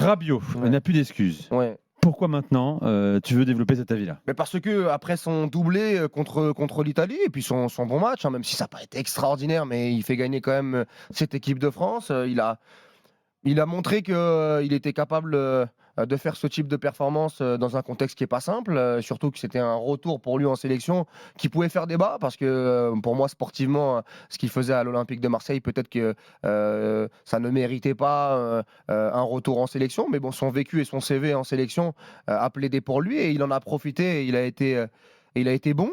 Rabiot n'a plus d'excuses. Ouais. Pourquoi maintenant tu veux développer cet avis-là? Mais parce que après son doublé contre l'Italie et puis son bon match, même si ça n'a pas été extraordinaire, mais il fait gagner quand même cette équipe de France. Il a montré qu'il était capable de faire ce type de performance dans un contexte qui n'est pas simple, surtout que c'était un retour pour lui en sélection qui pouvait faire débat, parce que pour moi, sportivement, ce qu'il faisait à l'Olympique de Marseille, peut-être que ça ne méritait pas un retour en sélection, mais bon, son vécu et son CV en sélection a plaidé pour lui, et il en a profité, et il a été bon,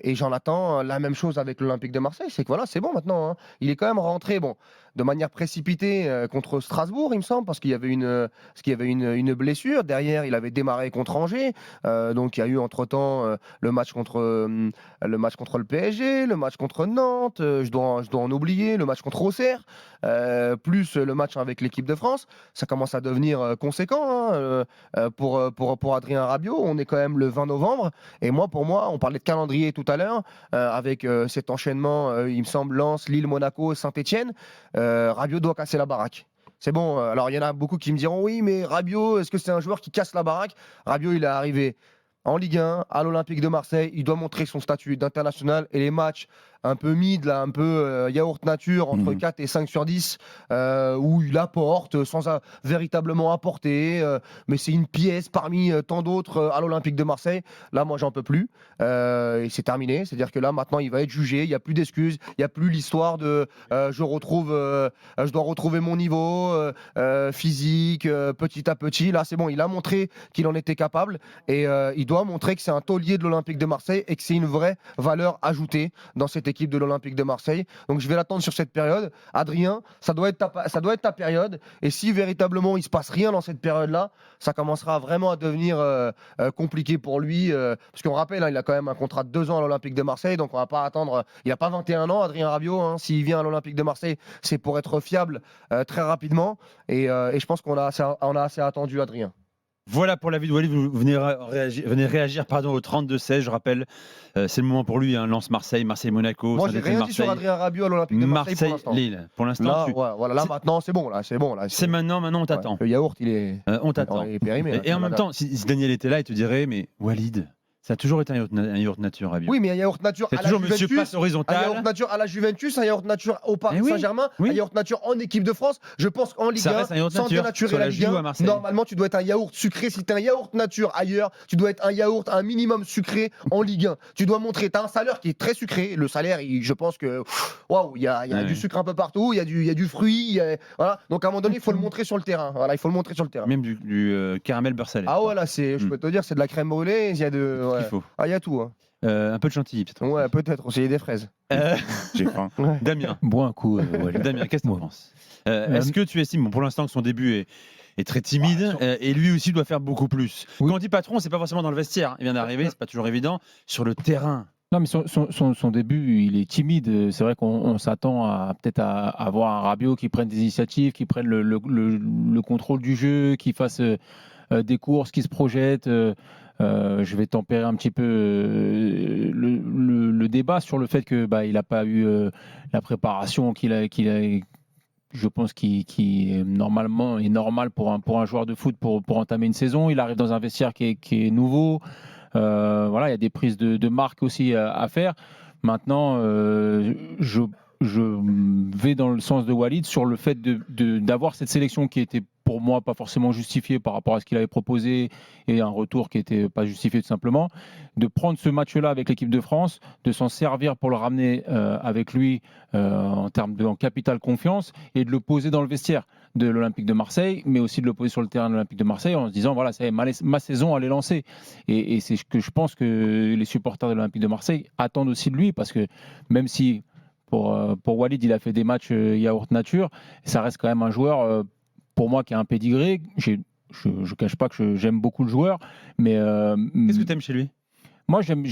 et j'en attends la même chose avec l'Olympique de Marseille. C'est que voilà, c'est bon maintenant, hein. Il est quand même rentré, bon, de manière précipitée contre Strasbourg, il me semble, parce qu'il y avait une blessure. Derrière, il avait démarré contre Angers. Donc il y a eu entre-temps le match contre le PSG, le match contre Nantes, je dois en oublier, le match contre Auxerre, plus le match avec l'équipe de France. Ça commence à devenir conséquent, hein, pour Adrien Rabiot. On est quand même le 20 novembre. Et pour moi, on parlait de calendrier tout à l'heure, avec cet enchaînement, il me semble, Lens, Lille, Monaco, Saint-Etienne. Rabiot doit casser la baraque. C'est bon. Alors, il y en a beaucoup qui me diront oui, mais Rabiot, est-ce que c'est un joueur qui casse la baraque? Rabiot, il est arrivé en Ligue 1, à l'Olympique de Marseille. Il doit montrer son statut d'international, et les matchs un peu mid, là, un peu yaourt nature, entre 4 et 5 sur 10, où il apporte sans véritablement apporter, mais c'est une pièce parmi tant d'autres à l'Olympique de Marseille. Là, moi, j'en peux plus, et c'est terminé. C'est-à-dire que là, maintenant, il va être jugé, il n'y a plus d'excuses, il n'y a plus l'histoire de je dois retrouver mon niveau physique petit à petit. Là, c'est bon, il a montré qu'il en était capable, et il doit montrer que c'est un taulier de l'Olympique de Marseille et que c'est une vraie valeur ajoutée dans cette équipe de l'Olympique de Marseille. Donc je vais l'attendre sur cette période. Adrien, ça doit être ta période, et si véritablement il se passe rien dans cette période-là, ça commencera vraiment à devenir compliqué pour lui, parce qu'on rappelle, hein, il a quand même un contrat de 2 ans à l'Olympique de Marseille, donc on va pas attendre. Il n'a pas 21 ans, Adrien Rabiot, hein. S'il vient à l'Olympique de Marseille, c'est pour être fiable très rapidement, et je pense qu'on a assez attendu Adrien. Voilà pour l'avis de Walid. Vous venez réagir au 32-16. Je rappelle, c'est le moment pour lui, hein. Lens-Marseille, Marseille-Monaco. Moi, j'ai rien dit sur Adrien Rabiot à l'Olympique de Marseille pour l'instant. Marseille-Lille. Pour l'instant, là maintenant, c'est bon. Là, c'est maintenant, on t'attend. Ouais, le yaourt, il est. On t'attend. Il est périmé. Et en même temps, si Daniel était là, il te dirait, mais Walid, ça a toujours été un yaourt nature, Rabiot. Oui, mais un yaourt nature à la toujours Monsieur Juventus, passe horizontal. un yaourt nature à la Juventus, un yaourt nature au Paris Saint-Germain, un yaourt nature en équipe de France. Je pense qu'en Ligue 1, sans dénaturer la Ligue 1, normalement, tu dois être un yaourt sucré. Si tu es un yaourt nature ailleurs, tu dois être un yaourt un minimum sucré en Ligue 1. Tu dois montrer, tu as un salaire qui est très sucré. Le salaire, je pense que waouh, il y a du sucre un peu partout, il y a du fruit. Voilà. Donc à un moment donné, il faut le montrer sur le terrain. Voilà, il faut le montrer sur le terrain. Même du caramel beurre salé. Ah ouais, là, je peux te dire, c'est de la crème brûlée. Il y a il y a tout. Hein. Un peu de chantilly, peut-être. Ouais, peut-être aussi des fraises. J'ai faim. Ouais. Damien. Bois un coup. Damien, qu'est-ce que tu en penses? Est-ce que tu estimes, pour l'instant, que son début est très timide, et lui aussi doit faire beaucoup plus? Oui. Quand on dit patron, c'est pas forcément dans le vestiaire. Il vient d'arriver, c'est pas toujours évident. Sur le terrain. Non, mais son début, il est timide. C'est vrai qu'on s'attend peut-être à avoir un Rabiot qui prenne des initiatives, qui prenne le contrôle du jeu, qui fasse des courses, qui se projette. Je vais tempérer un petit peu le débat sur le fait que il n'a pas eu la préparation qu'il a, je pense qui est normal pour un joueur de foot pour entamer une saison. Il arrive dans un vestiaire qui est nouveau. Voilà, il y a des prises de marque aussi à faire. Maintenant, je vais dans le sens de Walid sur le fait d'avoir cette sélection qui était pour moi pas forcément justifiée par rapport à ce qu'il avait proposé, et un retour qui n'était pas justifié tout simplement, de prendre ce match-là avec l'équipe de France, de s'en servir pour le ramener avec lui en termes en capital confiance, et de le poser dans le vestiaire de l'Olympique de Marseille, mais aussi de le poser sur le terrain de l'Olympique de Marseille en se disant voilà, ça y est, ma saison elle est lancée, et c'est ce que je pense que les supporters de l'Olympique de Marseille attendent aussi de lui, parce que même si pour Walid il a fait des matchs yaourt nature, ça reste quand même un joueur pour moi qui a un pédigré. Je ne cache pas que j'aime beaucoup le joueur, mais qu'est-ce que tu aimes chez lui? Moi, j'aime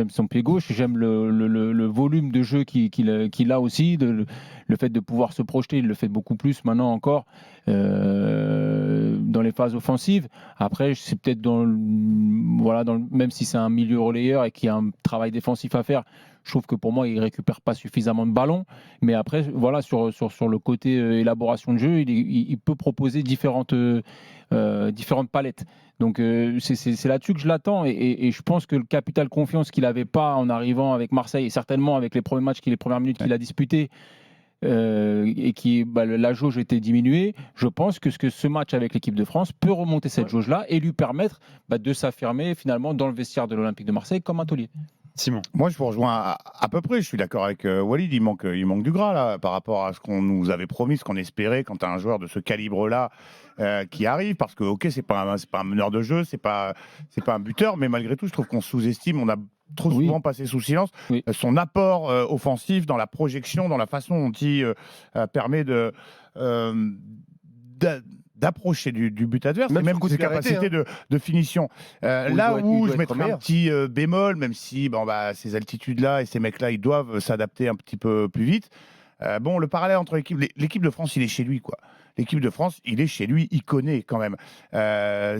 son pied gauche, j'aime le volume de jeu qu'il a aussi, le fait de pouvoir se projeter, il le fait beaucoup plus maintenant encore dans les phases offensives. Après, c'est peut-être même si c'est un milieu relayeur et qu'il y a un travail défensif à faire, Je trouve que pour moi, il récupère pas suffisamment de ballons. Mais après, voilà, sur le côté élaboration de jeu, il peut proposer différentes palettes. Donc c'est là-dessus que je l'attends et je pense que le capital confiance qu'il n'avait pas en arrivant avec Marseille et certainement avec les premiers matchs, les premières minutes qu'il a disputées et la jauge était diminuée, je pense que ce match avec l'équipe de France peut remonter cette jauge-là et lui permettre de s'affirmer finalement dans le vestiaire de l'Olympique de Marseille comme un taulier. Simon. Moi, je vous rejoins à peu près. Je suis d'accord avec Walid. Il manque du gras là par rapport à ce qu'on nous avait promis, ce qu'on espérait quand tu as un joueur de ce calibre-là qui arrive. Parce que, ok, c'est pas un meneur de jeu, c'est pas un buteur, mais malgré tout, je trouve qu'on sous-estime. On a trop souvent passé sous silence son apport offensif dans la projection, dans la façon dont il permet d'approcher du but adverse, même et même ses capacités de finition. Là où je mettrais un petit bémol, même si ces altitudes-là et ces mecs-là, ils doivent s'adapter un petit peu plus vite. Le parallèle entre l'équipe de France, il est chez lui, quoi. L'équipe de France, il est chez lui, il connaît quand même.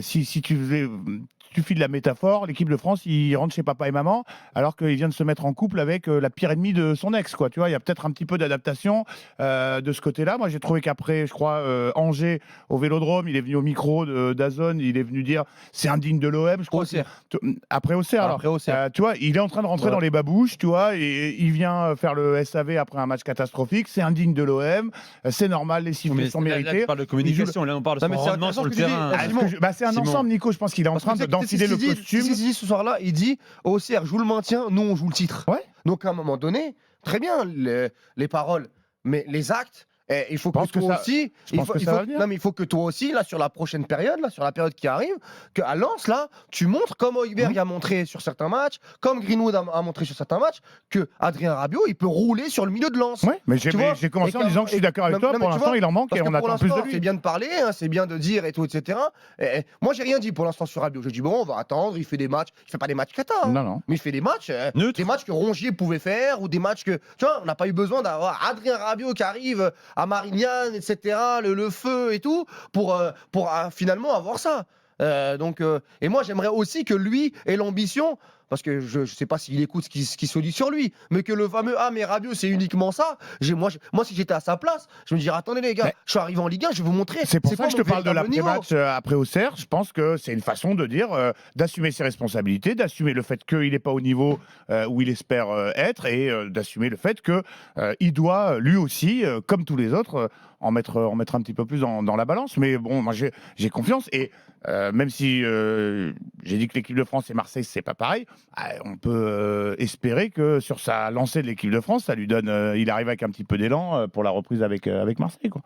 Si tu files la métaphore, l'équipe de France, il rentre chez papa et maman, alors qu'il vient de se mettre en couple avec la pire ennemie de son ex, quoi. Tu vois, il y a peut-être un petit peu d'adaptation de ce côté-là. Moi, j'ai trouvé qu'après, je crois, Angers, au Vélodrome, il est venu au micro d'Azon, il est venu dire c'est indigne de l'OM, je crois. Après Auxerre, alors. Tu vois, il est en train de rentrer dans les babouches, tu vois, et il vient faire le SAV après un match catastrophique. C'est indigne de l'OM, c'est normal, les sifflets sont mérités. Là, tu parles de communication, là, on parle de son rendement sur le terrain. C'est un ensemble, Nico. Je pense qu'il est en train d'enfiler le costume. Si ce soir-là, il dit Auxerre joue le maintien, nous on joue le titre. Ouais. Donc à un moment donné, très bien les paroles, mais les actes. Il faut que toi aussi, il faut que toi aussi, là, sur la prochaine période, là, sur la période qui arrive, qu'à Lens, là, tu montres, comme Højbjerg a montré sur certains matchs, comme Greenwood a montré sur certains matchs, que Adrien Rabiot, il peut rouler sur le milieu de Lens. Ouais, mais j'ai commencé en disant que je suis d'accord avec toi. Pour l'instant, il en manque et on attend plus de lui. C'est bien de parler, hein, c'est bien de dire et tout, etc. Moi, j'ai rien dit pour l'instant sur Rabiot. J'ai dit, bon, on va attendre, il fait des matchs. Il fait pas des matchs cata, hein, non. mais il fait des matchs que Rongier pouvait faire ou des matchs que, tu vois, on n'a pas eu besoin d'avoir Adrien Rabiot qui arrive à Marignane, etc., le feu et tout, pour finalement avoir ça. Et moi, j'aimerais aussi que lui ait l'ambition, parce que je ne sais pas s'il écoute ce qui se dit sur lui, mais que le fameux « Ah, mais Rabiot, c'est uniquement ça ». Moi, si j'étais à sa place, je me dirais « Attendez les gars, je suis arrivé en Ligue 1, je vais vous montrer ». C'est pour ça que je te parle de l'après-match après Auxerre. Je pense que c'est une façon de dire, d'assumer ses responsabilités, d'assumer le fait qu'il n'est pas au niveau où il espère être, et d'assumer le fait qu'il doit, lui aussi, comme tous les autres, en mettre un petit peu plus dans la balance. Mais bon, moi, j'ai confiance. Et même si j'ai dit que l'équipe de France et Marseille, c'est pas pareil, on peut espérer que sur sa lancée de l'équipe de France, ça lui donne, il arrive avec un petit peu d'élan pour la reprise avec Marseille, quoi.